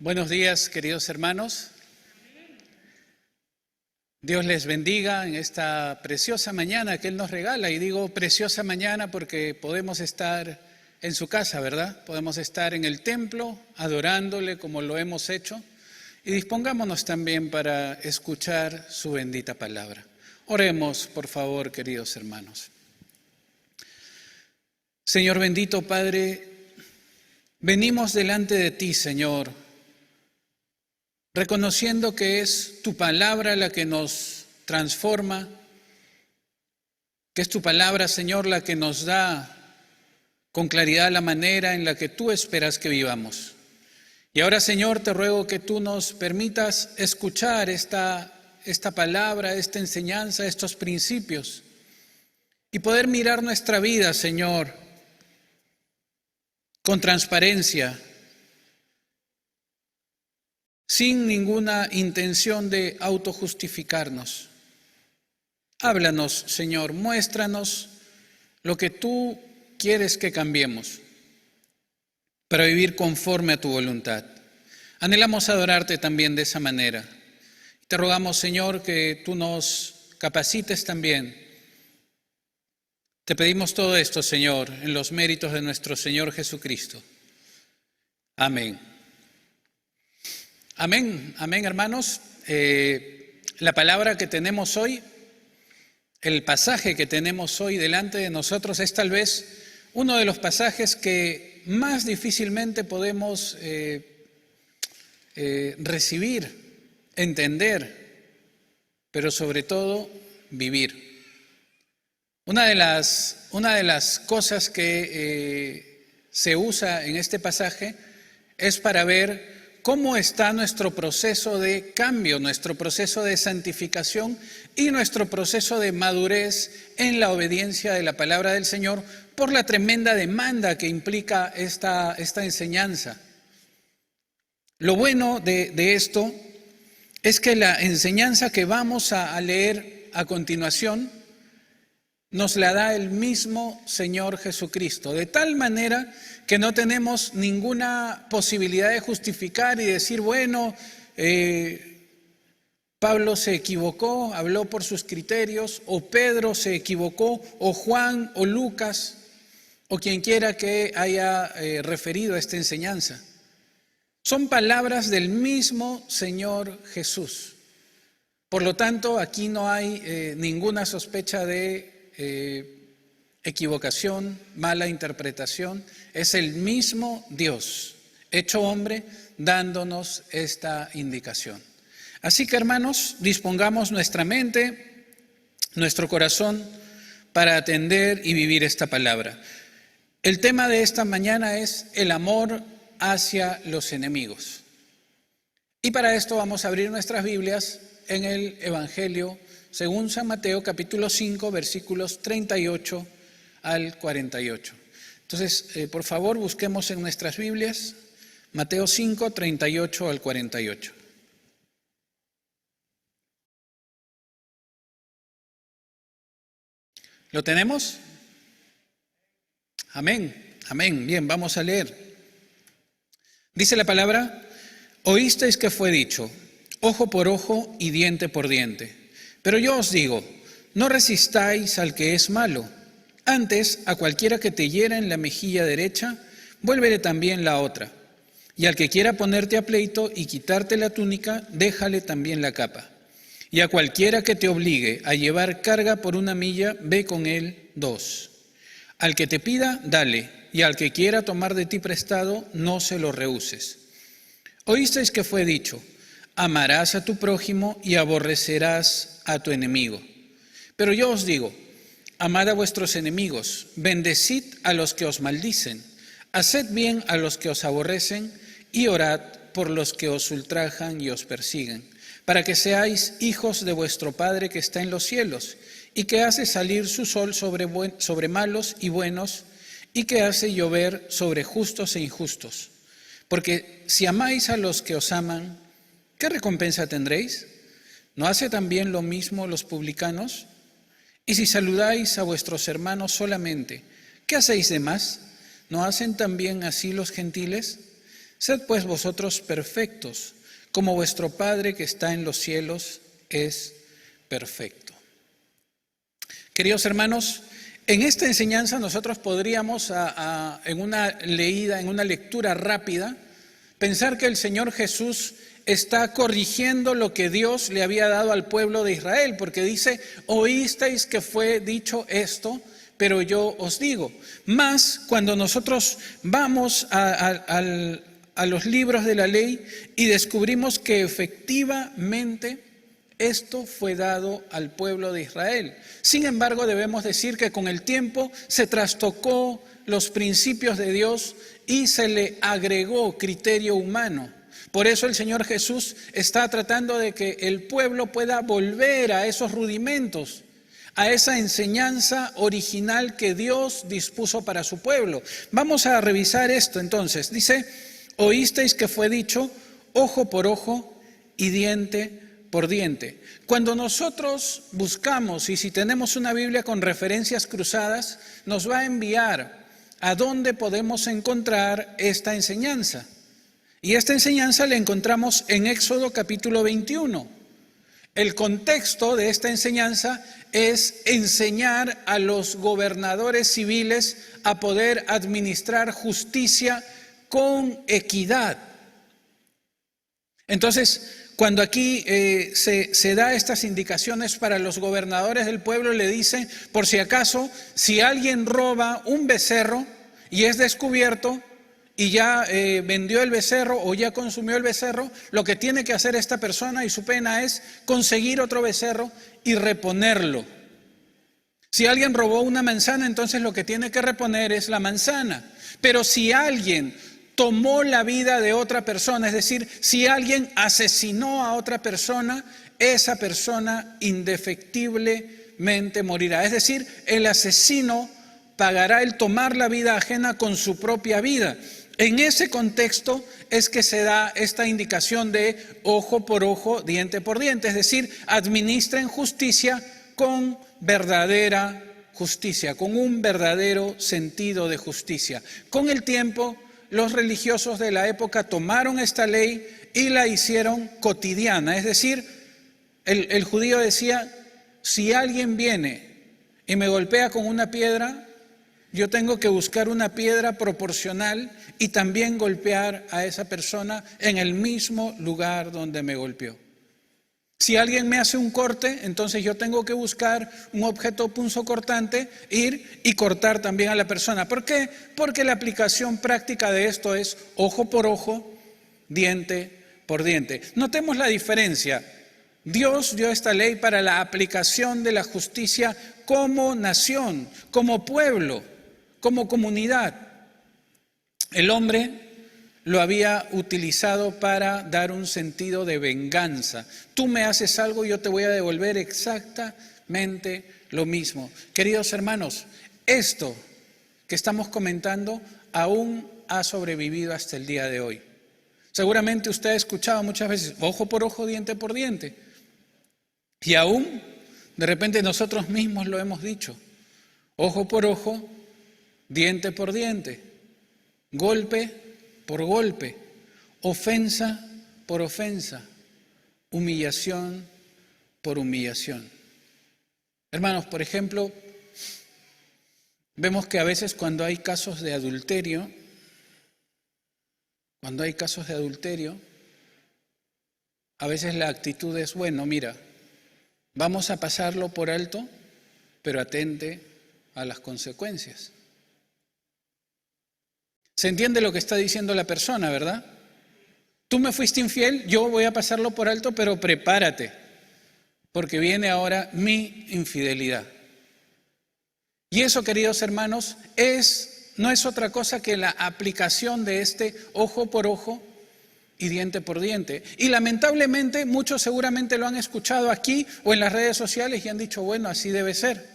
Buenos días, queridos hermanos. Dios les bendiga en esta preciosa mañana que Él nos regala. Y digo preciosa mañana porque podemos estar en su casa, ¿verdad? Podemos estar en el templo adorándole como lo hemos hecho. Y dispongámonos también para escuchar su bendita palabra. Oremos, por favor, queridos hermanos. Señor bendito Padre, venimos delante de ti, Señor, reconociendo que es tu palabra la que nos transforma, que es tu palabra, Señor, la que nos da con claridad la manera en la que tú esperas que vivamos. Y ahora, Señor, te ruego que tú nos permitas escuchar esta palabra, esta enseñanza, estos principios, y poder mirar nuestra vida, Señor, con transparencia, sin ninguna intención de autojustificarnos. Háblanos, Señor, muéstranos lo que tú quieres que cambiemos para vivir conforme a tu voluntad. Anhelamos adorarte también de esa manera. Te rogamos, Señor, que tú nos capacites también. Te pedimos todo esto, Señor, en los méritos de nuestro Señor Jesucristo. Amén. Amén, amén, hermanos. La palabra que tenemos hoy, el pasaje que tenemos hoy delante de nosotros es tal vez uno de los pasajes que más difícilmente podemos recibir, entender, pero sobre todo vivir. Una de las cosas que se usa en este pasaje es para ver cómo está nuestro proceso de cambio, nuestro proceso de santificación y nuestro proceso de madurez en la obediencia de la palabra del Señor por la tremenda demanda que implica esta enseñanza. Lo bueno de esto es que la enseñanza que vamos a leer a continuación nos la da el mismo Señor Jesucristo, de tal manera que no tenemos ninguna posibilidad de justificar y decir, bueno, Pablo se equivocó, habló por sus criterios, o Pedro se equivocó, o Juan, o Lucas, o quien quiera que haya referido a esta enseñanza. Son palabras del mismo Señor Jesús. Por lo tanto, aquí no hay ninguna sospecha de equivocación, mala interpretación. Es el mismo Dios, hecho hombre, dándonos esta indicación. Así que, hermanos, dispongamos nuestra mente, nuestro corazón para atender y vivir esta palabra. El tema de esta mañana es el amor hacia los enemigos. Y para esto vamos a abrir nuestras Biblias en el Evangelio según San Mateo, capítulo 5, versículos 38 al 48. Entonces, por favor, busquemos en nuestras Biblias Mateo 5, 38 al 48. ¿Lo tenemos? Amén, amén. Bien, vamos a leer. Dice la palabra: oísteis que fue dicho, ojo por ojo y diente por diente. Pero yo os digo, no resistáis al que es malo. Antes, a cualquiera que te hiera en la mejilla derecha, vuélvele también la otra. Y al que quiera ponerte a pleito y quitarte la túnica, déjale también la capa. Y a cualquiera que te obligue a llevar carga por 1 milla, ve con él 2. Al que te pida, dale, y al que quiera tomar de ti prestado, no se lo rehuses. Oísteis que fue dicho, amarás a tu prójimo y aborrecerás a tu enemigo. Pero yo os digo, amad a vuestros enemigos, bendecid a los que os maldicen, haced bien a los que os aborrecen y orad por los que os ultrajan y os persiguen, para que seáis hijos de vuestro Padre que está en los cielos, y que hace salir su sol sobre malos y buenos, y que hace llover sobre justos e injustos. Porque si amáis a los que os aman, ¿qué recompensa tendréis? ¿No hace también lo mismo los publicanos? Y si saludáis a vuestros hermanos solamente, ¿qué hacéis de más? ¿No hacen también así los gentiles? Sed pues vosotros perfectos, como vuestro Padre que está en los cielos es perfecto. Queridos hermanos, en esta enseñanza nosotros podríamos, en una lectura rápida, pensar que el Señor Jesús está corrigiendo lo que Dios le había dado al pueblo de Israel, porque dice, oísteis que fue dicho esto, pero yo os digo. Más cuando nosotros vamos a los libros de la ley y descubrimos que efectivamente esto fue dado al pueblo de Israel. Sin embargo, debemos decir que con el tiempo se trastocó los principios de Dios y se le agregó criterio humano. Por eso el Señor Jesús está tratando de que el pueblo pueda volver a esos rudimentos, a esa enseñanza original que Dios dispuso para su pueblo. Vamos a revisar esto entonces. Dice, oísteis que fue dicho ojo por ojo y diente por diente. Cuando nosotros buscamos, y si tenemos una Biblia con referencias cruzadas, nos va a enviar a dónde podemos encontrar esta enseñanza. Y esta enseñanza la encontramos en Éxodo capítulo 21. El contexto de esta enseñanza es enseñar a los gobernadores civiles a poder administrar justicia con equidad. Entonces, cuando aquí se da estas indicaciones para los gobernadores del pueblo, le dicen, por si acaso, si alguien roba un becerro y es descubierto, y ya vendió el becerro o ya consumió el becerro, lo que tiene que hacer esta persona y su pena es conseguir otro becerro y reponerlo. Si alguien robó una manzana, entonces lo que tiene que reponer es la manzana. Pero si alguien tomó la vida de otra persona, es decir, si alguien asesinó a otra persona, esa persona indefectiblemente morirá. Es decir, el asesino pagará el tomar la vida ajena con su propia vida. En ese contexto es que se da esta indicación de ojo por ojo, diente por diente, es decir, administren justicia con verdadera justicia, con un verdadero sentido de justicia. Con el tiempo, los religiosos de la época tomaron esta ley y la hicieron cotidiana, es decir, el judío decía, si alguien viene y me golpea con una piedra, yo tengo que buscar una piedra proporcional y también golpear a esa persona en el mismo lugar donde me golpeó. Si alguien me hace un corte, entonces yo tengo que buscar un objeto punzocortante, ir y cortar también a la persona. ¿Por qué? Porque la aplicación práctica de esto es ojo por ojo, diente por diente. Notemos la diferencia. Dios dio esta ley para la aplicación de la justicia como nación, como pueblo, como comunidad. El hombre lo había utilizado para dar un sentido de venganza. Tú me haces algo, yo te voy a devolver exactamente lo mismo. Queridos hermanos, esto que estamos comentando aún ha sobrevivido hasta el día de hoy. Seguramente usted ha escuchado muchas veces, ojo por ojo, diente por diente. Y aún, de repente nosotros mismos lo hemos dicho, ojo por ojo, diente por diente, golpe por golpe, ofensa por ofensa, humillación por humillación. Hermanos, por ejemplo, vemos que a veces cuando hay casos de adulterio, a veces la actitud es, bueno, mira, vamos a pasarlo por alto, pero atente a las consecuencias. ¿Se entiende lo que está diciendo la persona, verdad? Tú me fuiste infiel, yo voy a pasarlo por alto, pero prepárate, porque viene ahora mi infidelidad. Y eso, queridos hermanos, no es otra cosa que la aplicación de este ojo por ojo y diente por diente. Y lamentablemente muchos seguramente lo han escuchado aquí o en las redes sociales y han dicho, bueno, así debe ser.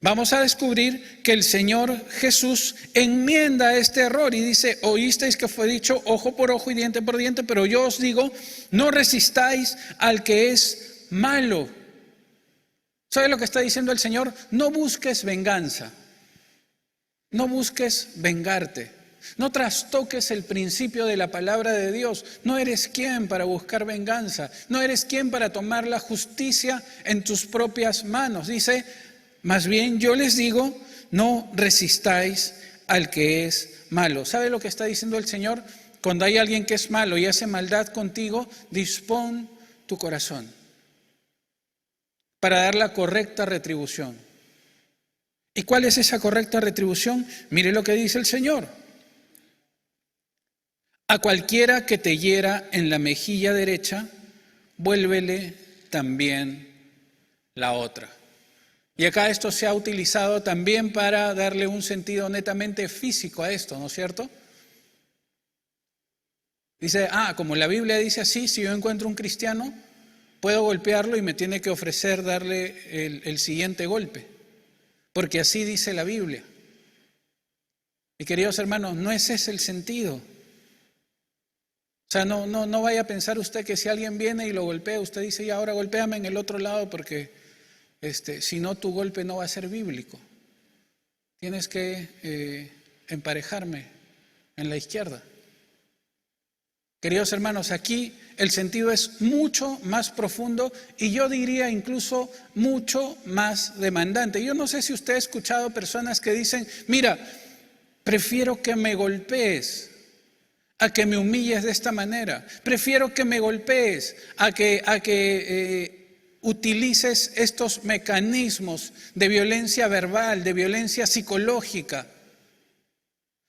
Vamos a descubrir que el Señor Jesús enmienda este error y dice, oísteis que fue dicho ojo por ojo y diente por diente, pero yo os digo, no resistáis al que es malo. ¿Sabe lo que está diciendo el Señor? No busques venganza, no busques vengarte. No trastoques el principio de la palabra de Dios. No eres quien para buscar venganza. No eres quien para tomar la justicia en tus propias manos. Dice, más bien yo les digo, no resistáis al que es malo. ¿Sabe lo que está diciendo el Señor? Cuando hay alguien que es malo y hace maldad contigo, dispón tu corazón para dar la correcta retribución. ¿Y cuál es esa correcta retribución? Mire lo que dice el Señor. A cualquiera que te hiera en la mejilla derecha, vuélvele también la otra. Y acá esto se ha utilizado también para darle un sentido netamente físico a esto, ¿no es cierto? Dice, como la Biblia dice así, si yo encuentro un cristiano, puedo golpearlo y me tiene que ofrecer darle el siguiente golpe, porque así dice la Biblia. Y queridos hermanos, no ese es el sentido. O sea, no vaya a pensar usted que si alguien viene y lo golpea, usted dice, y ahora golpéame en el otro lado porque si no tu golpe no va a ser bíblico. Tienes que emparejarme en la izquierda. Queridos hermanos, aquí el sentido es mucho más profundo y yo diría incluso mucho más demandante. Yo no sé si usted ha escuchado personas que dicen, mira, prefiero que me golpees a que me humilles de esta manera. Prefiero que me golpees a que utilices estos mecanismos de violencia verbal, de violencia psicológica.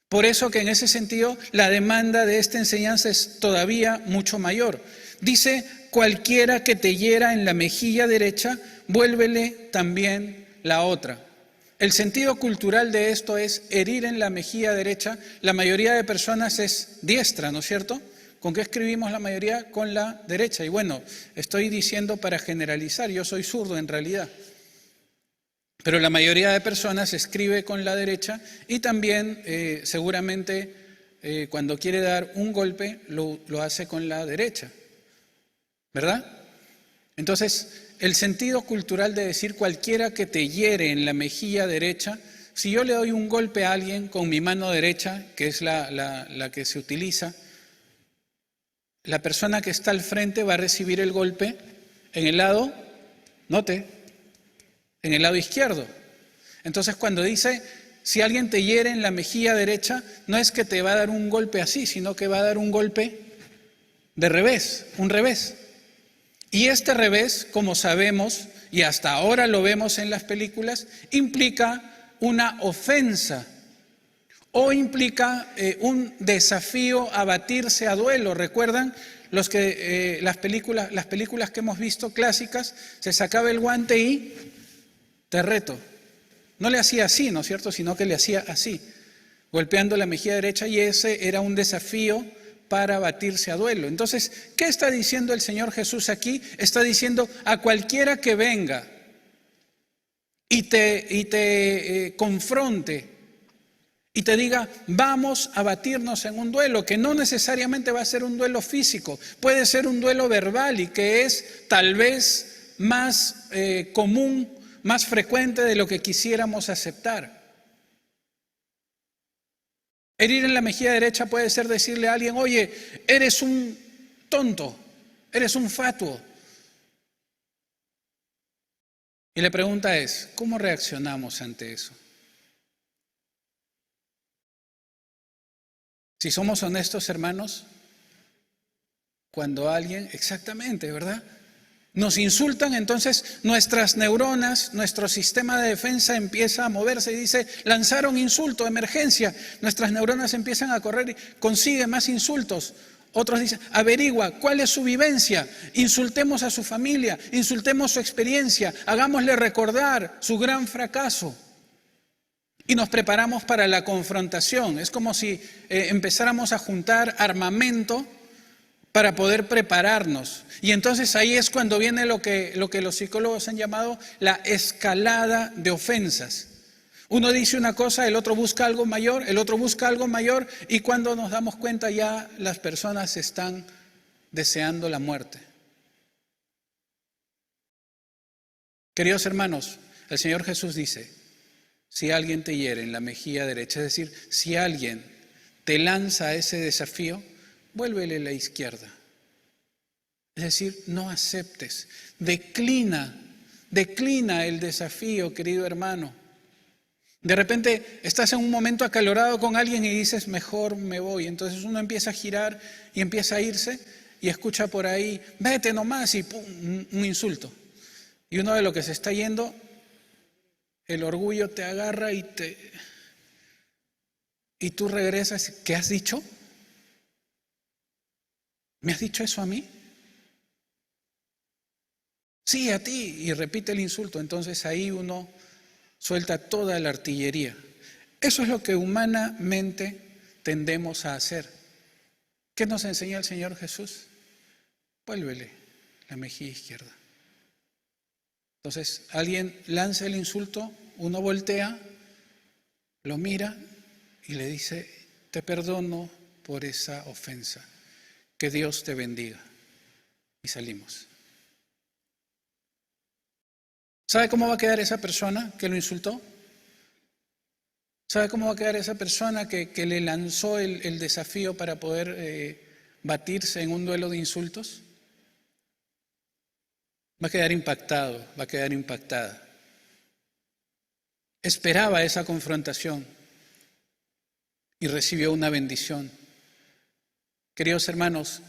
Por eso que en ese sentido la demanda de esta enseñanza es todavía mucho mayor. Dice, cualquiera que te hiera en la mejilla derecha, vuélvele también la otra. El sentido cultural de esto es herir en la mejilla derecha. La mayoría de personas es diestra, ¿no es cierto? ¿Con qué escribimos la mayoría? Con la derecha. Y bueno, estoy diciendo para generalizar, yo soy zurdo en realidad. Pero la mayoría de personas escribe con la derecha y también seguramente cuando quiere dar un golpe lo hace con la derecha, ¿verdad? Entonces, el sentido cultural de decir cualquiera que te hiere en la mejilla derecha, si yo le doy un golpe a alguien con mi mano derecha, que es la que se utiliza, la persona que está al frente va a recibir el golpe en el lado, note, en el lado izquierdo. Entonces cuando dice, si alguien te hiere en la mejilla derecha, no es que te va a dar un golpe así, sino que va a dar un golpe de revés, un revés. Y este revés, como sabemos, y hasta ahora lo vemos en las películas, implica una ofensa o implica un desafío a batirse a duelo. ¿Recuerdan? Las películas que hemos visto clásicas, se sacaba el guante y te reto. No le hacía así, ¿no es cierto? Sino que le hacía así, golpeando la mejilla derecha, y ese era un desafío para batirse a duelo. Entonces, ¿qué está diciendo el Señor Jesús aquí? Está diciendo a cualquiera que venga y te confronte y te diga, vamos a batirnos en un duelo, que no necesariamente va a ser un duelo físico, puede ser un duelo verbal y que es tal vez más común, más frecuente de lo que quisiéramos aceptar. Herir en la mejilla derecha puede ser decirle a alguien, oye, eres un tonto, eres un fatuo. Y la pregunta es, ¿cómo reaccionamos ante eso? Si somos honestos, hermanos, cuando alguien, exactamente, ¿verdad?, nos insultan, entonces nuestras neuronas, nuestro sistema de defensa empieza a moverse y dice, lanzaron insulto, emergencia. Nuestras neuronas empiezan a correr y consigue más insultos. Otros dicen, averigua cuál es su vivencia, insultemos a su familia, insultemos su experiencia, hagámosle recordar su gran fracaso. Y nos preparamos para la confrontación. Es como si empezáramos a juntar armamento para poder prepararnos. Y entonces ahí es cuando viene lo que los psicólogos han llamado la escalada de ofensas. Uno dice una cosa, el otro busca algo mayor, el otro busca algo mayor, y cuando nos damos cuenta ya las personas están deseando la muerte. Queridos hermanos, el Señor Jesús dice, si alguien te hiere en la mejilla derecha, es decir, si alguien te lanza ese desafío, vuélvele la izquierda. Es decir, no aceptes, declina el desafío, querido hermano. De repente estás en un momento acalorado con alguien y dices, mejor me voy. Entonces uno empieza a girar y empieza a irse y escucha por ahí, vete nomás, y pum, un insulto. Y uno de lo que se está yendo, el orgullo te agarra y tú regresas. ¿Qué has dicho? ¿Me has dicho eso a mí? Sí, a ti. Y repite el insulto. Entonces ahí uno suelta toda la artillería. Eso es lo que humanamente tendemos a hacer. ¿Qué nos enseña el Señor Jesús? Vuélvele la mejilla izquierda. Entonces, alguien lanza el insulto, uno voltea, lo mira y le dice, te perdono por esa ofensa, que Dios te bendiga. Y salimos. ¿Sabe cómo va a quedar esa persona que lo insultó? ¿Sabe cómo va a quedar esa persona que le lanzó el desafío para poder batirse en un duelo de insultos? Va a quedar impactado, va a quedar impactada. Esperaba esa confrontación y recibió una bendición. Queridos hermanos,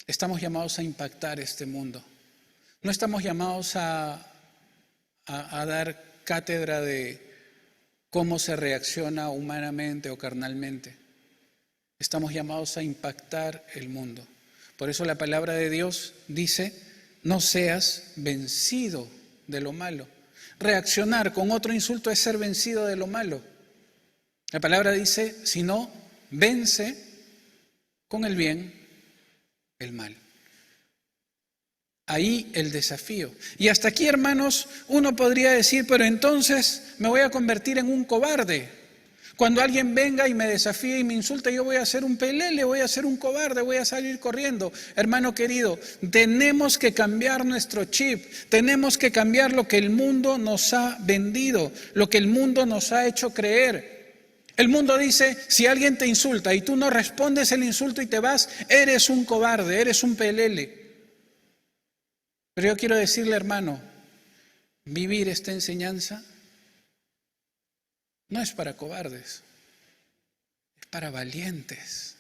estamos llamados a impactar este mundo. No estamos llamados a dar cátedra de cómo se reacciona humanamente o carnalmente. Estamos llamados a impactar el mundo. Por eso la palabra de Dios dice, no seas vencido de lo malo. Reaccionar con otro insulto es ser vencido de lo malo. La palabra dice, sino vence con el bien el mal. Ahí el desafío. Y hasta aquí, hermanos, uno podría decir, pero entonces me voy a convertir en un cobarde. Cuando alguien venga y me desafíe y me insulte, yo voy a ser un pelele, voy a ser un cobarde, voy a salir corriendo. Hermano querido, tenemos que cambiar nuestro chip, tenemos que cambiar lo que el mundo nos ha vendido, lo que el mundo nos ha hecho creer. El mundo dice, si alguien te insulta y tú no respondes el insulto y te vas, eres un cobarde, eres un pelele. Pero yo quiero decirle, hermano, vivir esta enseñanza no es para cobardes, es para valientes.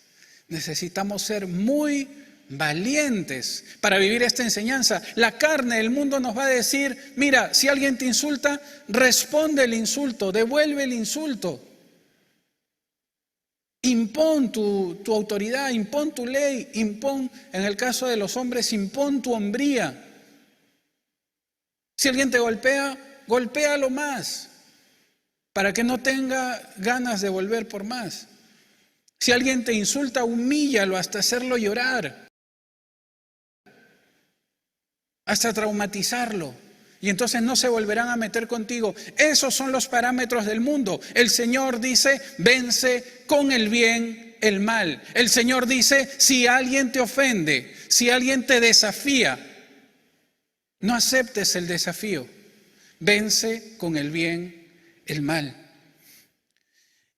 Necesitamos ser muy valientes para vivir esta enseñanza. La carne, el mundo nos va a decir, mira, si alguien te insulta, responde el insulto, devuelve el insulto. Impón tu autoridad, impón tu ley, impón, en el caso de los hombres, impón tu hombría. Si alguien te golpea, golpéalo más, para que no tenga ganas de volver por más. Si alguien te insulta, humíllalo hasta hacerlo llorar, hasta traumatizarlo. Y entonces no se volverán a meter contigo. Esos son los parámetros del mundo. El Señor dice, vence con el bien el mal. El Señor dice, si alguien te ofende, si alguien te desafía, no aceptes el desafío. Vence con el bien el mal.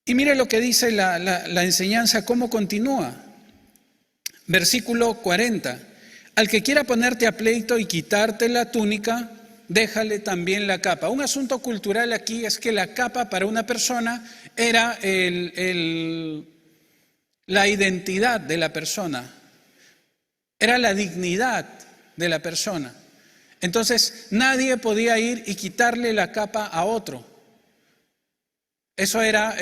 Y mire lo que dice la enseñanza, cómo continúa. Versículo 40. Al que quiera ponerte a pleito y quitarte la túnica, déjale también la capa. Un asunto cultural aquí es que la capa para una persona era la identidad de la persona, era la dignidad de la persona. Entonces nadie podía ir y quitarle la capa a otro. Eso era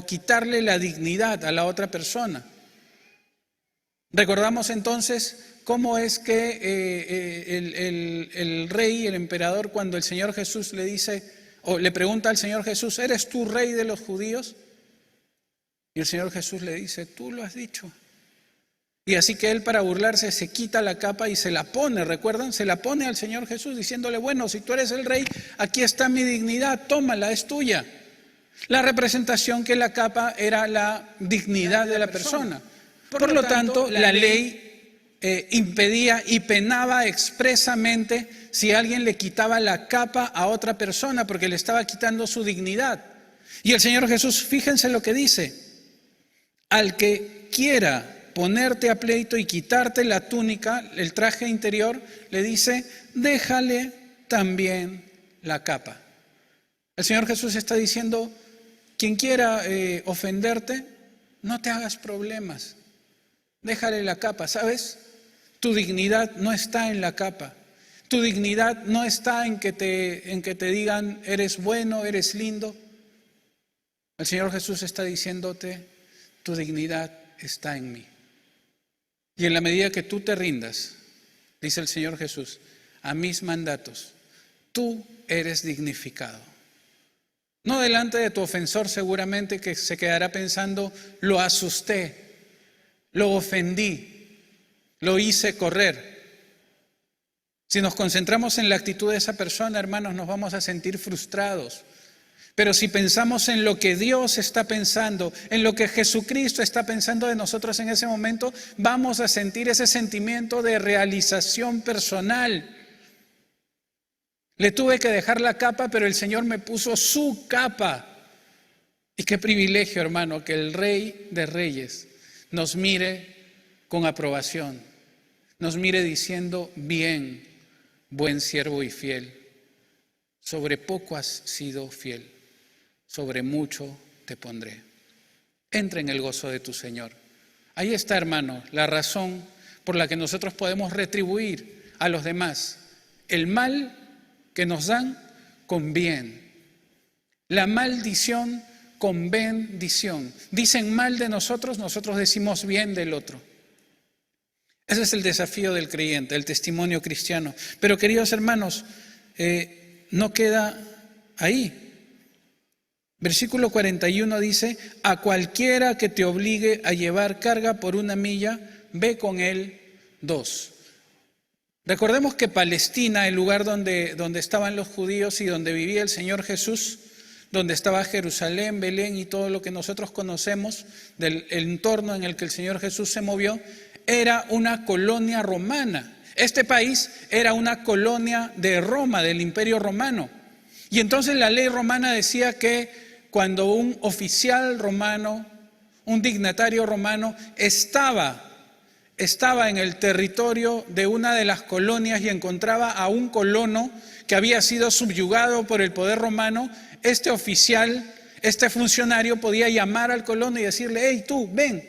quitarle la dignidad a la otra persona. Recordamos entonces cómo es que el rey, el emperador, cuando el Señor Jesús le dice, o le pregunta al Señor Jesús, ¿eres tú rey de los judíos? Y el Señor Jesús le dice, tú lo has dicho. Y así que él, para burlarse, se quita la capa y se la pone, ¿recuerdan? Se la pone al Señor Jesús diciéndole, bueno, si tú eres el rey, aquí está mi dignidad, tómala, es tuya. La representación que la capa era la dignidad de la persona. Por lo tanto, la ley impedía y penaba expresamente si alguien le quitaba la capa a otra persona porque le estaba quitando su dignidad. Y el Señor Jesús, fíjense lo que dice, Al que quiera ponerte a pleito y quitarte la túnica, el traje interior, le dice, déjale también la capa. El Señor Jesús está diciendo, quien quiera ofenderte, no te hagas problemas, déjale la capa, ¿sabes? Tu dignidad no está en la capa, tu dignidad no está en que te digan, eres bueno, eres lindo. El Señor Jesús está diciéndote, tu dignidad está en mí. Y en la medida que tú te rindas, dice el Señor Jesús, a mis mandatos, tú eres dignificado. No delante de tu ofensor seguramente que se quedará pensando, lo asusté, lo ofendí, lo hice correr. Si nos concentramos en la actitud de esa persona, hermanos, nos vamos a sentir frustrados. Pero si pensamos en lo que Dios está pensando, en lo que Jesucristo está pensando de nosotros en ese momento, vamos a sentir ese sentimiento de realización personal. Le tuve que dejar la capa, pero el Señor me puso su capa. Y qué privilegio, hermano, que el Rey de Reyes nos mire con aprobación, nos mire diciendo, bien, buen siervo y fiel, sobre poco has sido fiel, sobre mucho te pondré. Entra en el gozo de tu Señor. Ahí está, hermano, la razón por la que nosotros podemos retribuir a los demás el mal que nos dan con bien, la maldición con bendición. Dicen mal de nosotros, nosotros decimos bien del otro. Ese es el desafío del creyente, el testimonio cristiano. Pero queridos hermanos, no queda ahí. Versículo 41 dice, a cualquiera que te obligue a llevar carga por 1 milla, ve con él 2. Recordemos que Palestina, el lugar donde estaban los judíos y donde vivía el Señor Jesús, donde estaba Jerusalén, Belén y todo lo que nosotros conocemos del entorno en el que el Señor Jesús se movió, era una colonia romana. Este país era una colonia de Roma, del Imperio Romano. Y entonces la ley romana decía que cuando un oficial romano, un dignatario romano, estaba en el territorio de una de las colonias y encontraba a un colono que había sido subyugado por el poder romano, este oficial, este funcionario podía llamar al colono y decirle, hey, tú, ven.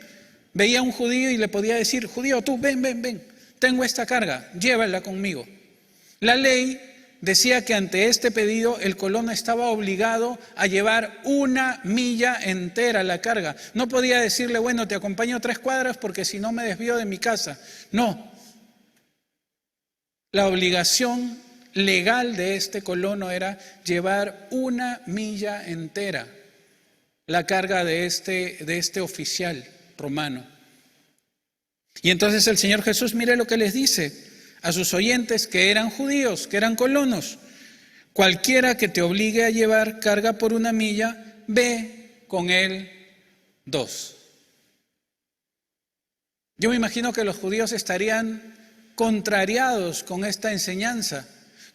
Veía a un judío y le podía decir, judío, tú, ven, tengo esta carga, llévala conmigo. La ley decía que ante este pedido el colono estaba obligado a llevar 1 milla entera la carga. No podía decirle, bueno, te acompaño 3 cuadras porque si no me desvío de mi casa. No. La obligación legal de este colono era llevar 1 milla entera la carga de este oficial romano. Y entonces el Señor Jesús, mire lo que les dice a sus oyentes que eran judíos, que eran colonos. Cualquiera que te obligue a llevar carga por 1 milla, ve con él 2. Yo me imagino que los judíos estarían contrariados con esta enseñanza.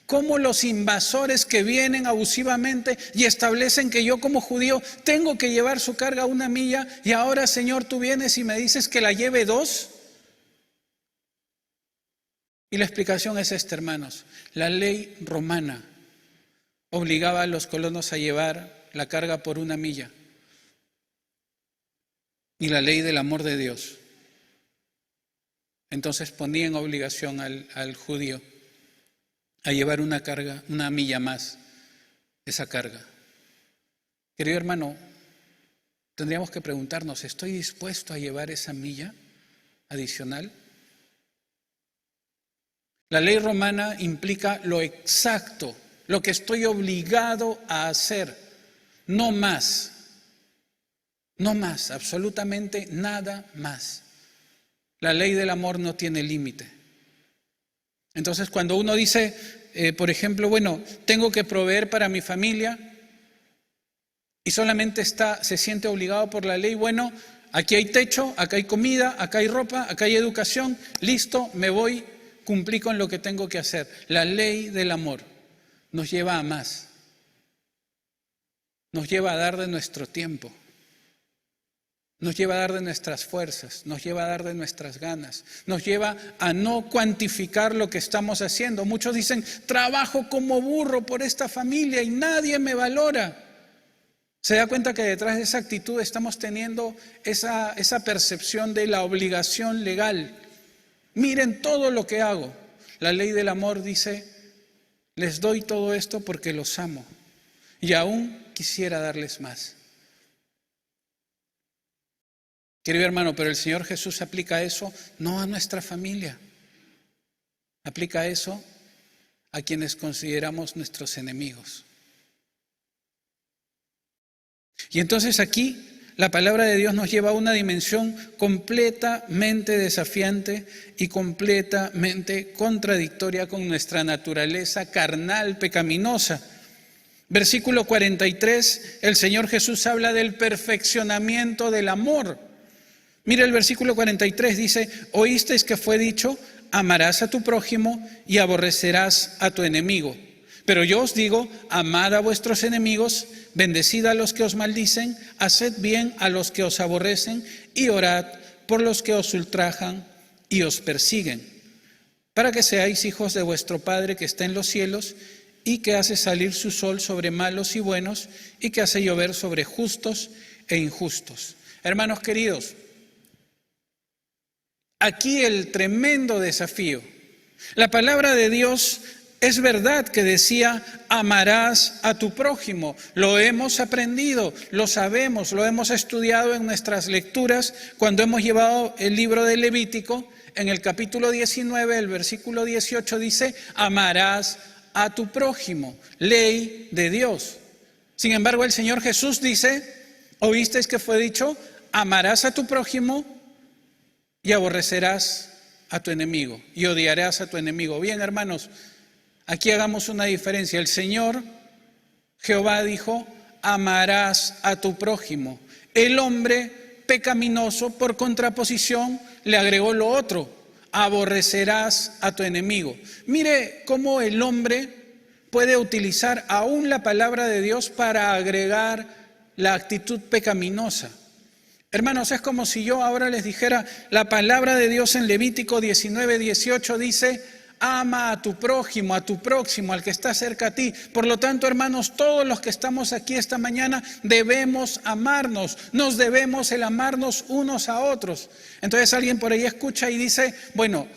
¿Cómo los invasores que vienen abusivamente y establecen que yo como judío tengo que llevar su carga 1 milla y ahora, Señor, tú vienes y me dices que la lleve 2? Y la explicación es esta, hermanos. La ley romana obligaba a los colonos a llevar la carga por 1 milla. Y la ley del amor de Dios entonces ponía en obligación al judío a llevar una carga, 1 milla más, esa carga. Querido hermano, tendríamos que preguntarnos, ¿estoy dispuesto a llevar esa milla adicional? La ley romana implica lo exacto, lo que estoy obligado a hacer, no más, absolutamente nada más. La ley del amor no tiene límite. Entonces, cuando uno dice, por ejemplo, bueno, tengo que proveer para mi familia y solamente se siente obligado por la ley, bueno, aquí hay techo, acá hay comida, acá hay ropa, acá hay educación, listo, me voy, cumplí con lo que tengo que hacer. La ley del amor nos lleva a más, nos lleva a dar de nuestro tiempo, Nos lleva a dar de nuestras fuerzas, nos lleva a dar de nuestras ganas, nos lleva a no cuantificar lo que estamos haciendo. Muchos dicen, trabajo como burro por esta familia y nadie me valora. ¿Se da cuenta que detrás de esa actitud estamos teniendo esa percepción de la obligación legal? Miren todo lo que hago. La ley del amor dice, les doy todo esto porque los amo y aún quisiera darles más. Querido hermano, pero el Señor Jesús aplica eso no a nuestra familia, aplica eso a quienes consideramos nuestros enemigos. Y entonces aquí la palabra de Dios nos lleva a una dimensión completamente desafiante y completamente contradictoria con nuestra naturaleza carnal, pecaminosa. Versículo 43, el Señor Jesús habla del perfeccionamiento del amor. Mira el versículo 43, dice, oísteis que fue dicho, amarás a tu prójimo y aborrecerás a tu enemigo. Pero yo os digo, amad a vuestros enemigos, bendecid a los que os maldicen, haced bien a los que os aborrecen y orad por los que os ultrajan y os persiguen, para que seáis hijos de vuestro Padre que está en los cielos y que hace salir su sol sobre malos y buenos y que hace llover sobre justos e injustos. Hermanos queridos, aquí el tremendo desafío. La palabra de Dios es verdad que decía, amarás a tu prójimo. Lo hemos aprendido, lo sabemos, lo hemos estudiado en nuestras lecturas cuando hemos llevado el libro de Levítico. En el capítulo 19, el versículo 18 dice, amarás a tu prójimo, ley de Dios. Sin embargo, el Señor Jesús dice, ¿oísteis que fue dicho? Amarás a tu prójimo y aborrecerás a tu enemigo y odiarás a tu enemigo. Bien, hermanos, aquí hagamos una diferencia. El Señor Jehová dijo, amarás a tu prójimo. El hombre pecaminoso, por contraposición, le agregó lo otro, aborrecerás a tu enemigo. Mire cómo el hombre puede utilizar aún la palabra de Dios para agregar la actitud pecaminosa. Hermanos, es como si yo ahora les dijera, la palabra de Dios en Levítico 19, 18 dice, ama a tu prójimo, a tu próximo, al que está cerca a ti. Por lo tanto, hermanos, todos los que estamos aquí esta mañana debemos amarnos, nos debemos el amarnos unos a otros. Entonces alguien por ahí escucha y dice, bueno,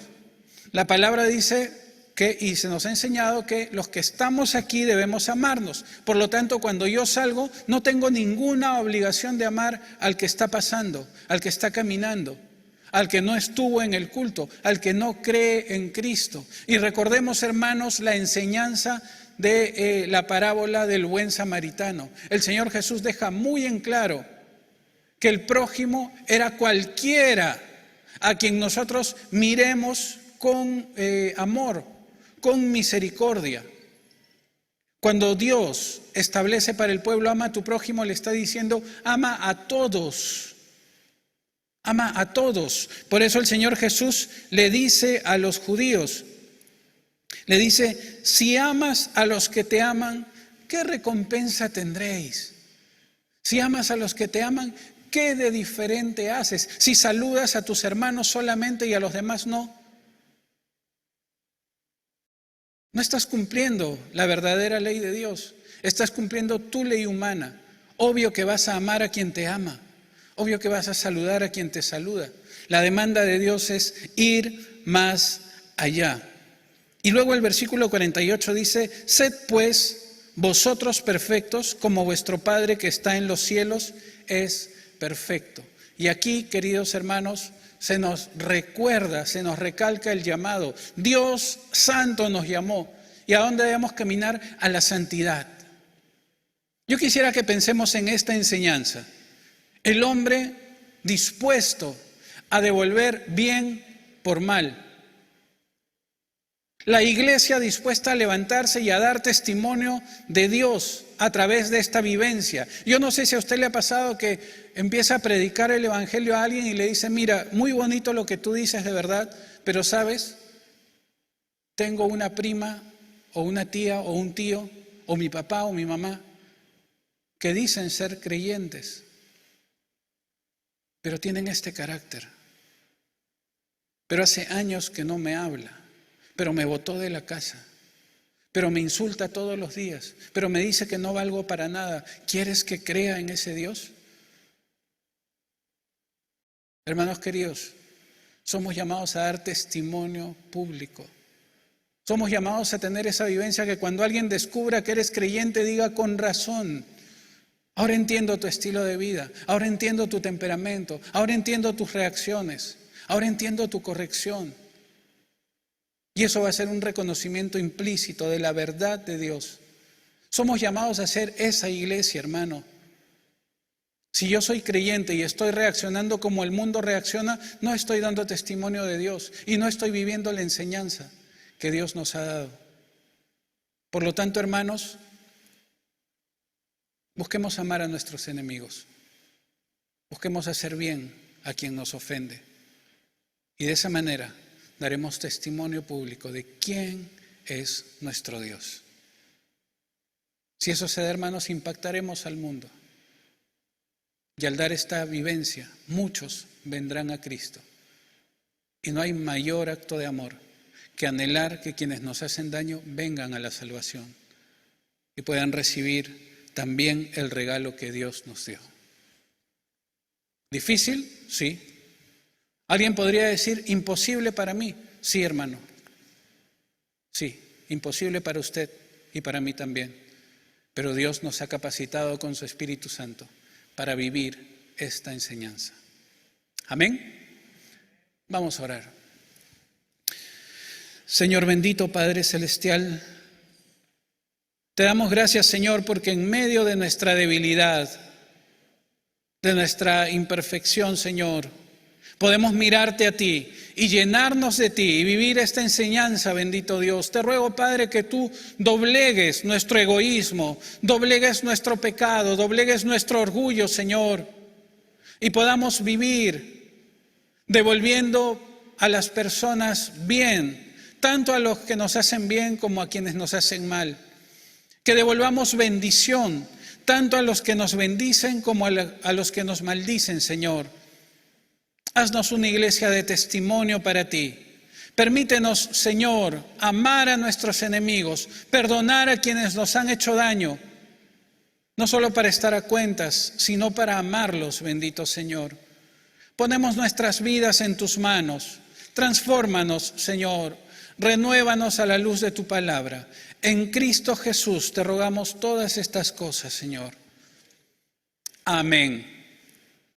la palabra dice que, y se nos ha enseñado que los que estamos aquí debemos amarnos. Por lo tanto, cuando yo salgo, no tengo ninguna obligación de amar al que está pasando, al que está caminando, al que no estuvo en el culto, al que no cree en Cristo. Y recordemos, hermanos, la enseñanza de la parábola del buen samaritano. El Señor Jesús deja muy en claro que el prójimo era cualquiera a quien nosotros miremos con amor, con misericordia. Cuando Dios establece para el pueblo, ama a tu prójimo, le está diciendo, ama a todos. Ama a todos. Por eso el Señor Jesús le dice a los judíos, le dice, si amas a los que te aman, ¿qué recompensa tendréis? Si amas a los que te aman, ¿qué de diferente haces? Si saludas a tus hermanos solamente y a los demás no. No estás cumpliendo la verdadera ley de Dios. Estás cumpliendo tu ley humana. Obvio que vas a amar a quien te ama. Obvio que vas a saludar a quien te saluda. La demanda de Dios es ir más allá. Y luego el versículo 48 dice, sed pues vosotros perfectos como vuestro Padre que está en los cielos es perfecto. Y aquí, queridos hermanos, se nos recuerda, se nos recalca el llamado. Dios santo nos llamó. ¿Y a dónde debemos caminar? A la santidad. Yo quisiera que pensemos en esta enseñanza. El hombre dispuesto a devolver bien por mal. La iglesia dispuesta a levantarse y a dar testimonio de Dios a través de esta vivencia. Yo no sé si a usted le ha pasado que empieza a predicar el evangelio a alguien y le dice, mira, muy bonito lo que tú dices de verdad, pero sabes, tengo una prima o una tía o un tío o mi papá o mi mamá que dicen ser creyentes. pero tienen este carácter. Pero hace años que no me habla, pero me botó de la casa, pero me insulta todos los días, pero me dice que no valgo para nada. ¿Quieres que crea en ese Dios? Hermanos queridos, somos llamados a dar testimonio público. Somos llamados a tener esa vivencia que cuando alguien descubra que eres creyente diga con razón: ahora entiendo tu estilo de vida, ahora entiendo tu temperamento, ahora entiendo tus reacciones, ahora entiendo tu corrección. Y eso va a ser un reconocimiento implícito de la verdad de Dios. Somos llamados a ser esa iglesia, hermano. Si yo soy creyente y estoy reaccionando como el mundo reacciona, no estoy dando testimonio de Dios y no estoy viviendo la enseñanza que Dios nos ha dado. Por lo tanto, hermanos, busquemos amar a nuestros enemigos. Busquemos hacer bien a quien nos ofende. Y de esa manera daremos testimonio público de quién es nuestro Dios. Si eso se da, hermanos, impactaremos al mundo. Y al dar esta vivencia, muchos vendrán a Cristo. Y no hay mayor acto de amor que anhelar que quienes nos hacen daño vengan a la salvación y puedan recibir también el regalo que Dios nos dio. ¿Difícil? Sí. ¿Alguien podría decir imposible para mí? Sí, hermano. Sí, imposible para usted y para mí también. Pero Dios nos ha capacitado con su Espíritu Santo para vivir esta enseñanza. Amén. Vamos a orar. Señor bendito, Padre celestial, te damos gracias, Señor, porque en medio de nuestra debilidad, de nuestra imperfección, Señor, podemos mirarte a ti y llenarnos de ti y vivir esta enseñanza, bendito Dios. Te ruego, Padre, que tú doblegues nuestro egoísmo, doblegues nuestro pecado, doblegues nuestro orgullo, Señor, y podamos vivir devolviendo a las personas bien, tanto a los que nos hacen bien como a quienes nos hacen mal. Que devolvamos bendición, tanto a los que nos bendicen como a los que nos maldicen, Señor. Haznos una iglesia de testimonio para ti. Permítenos, Señor, amar a nuestros enemigos, perdonar a quienes nos han hecho daño, no solo para estar a cuentas, sino para amarlos, bendito Señor. Ponemos nuestras vidas en tus manos. Transfórmanos, Señor. Renuévanos a la luz de tu palabra. En Cristo Jesús te rogamos todas estas cosas, Señor. Amén.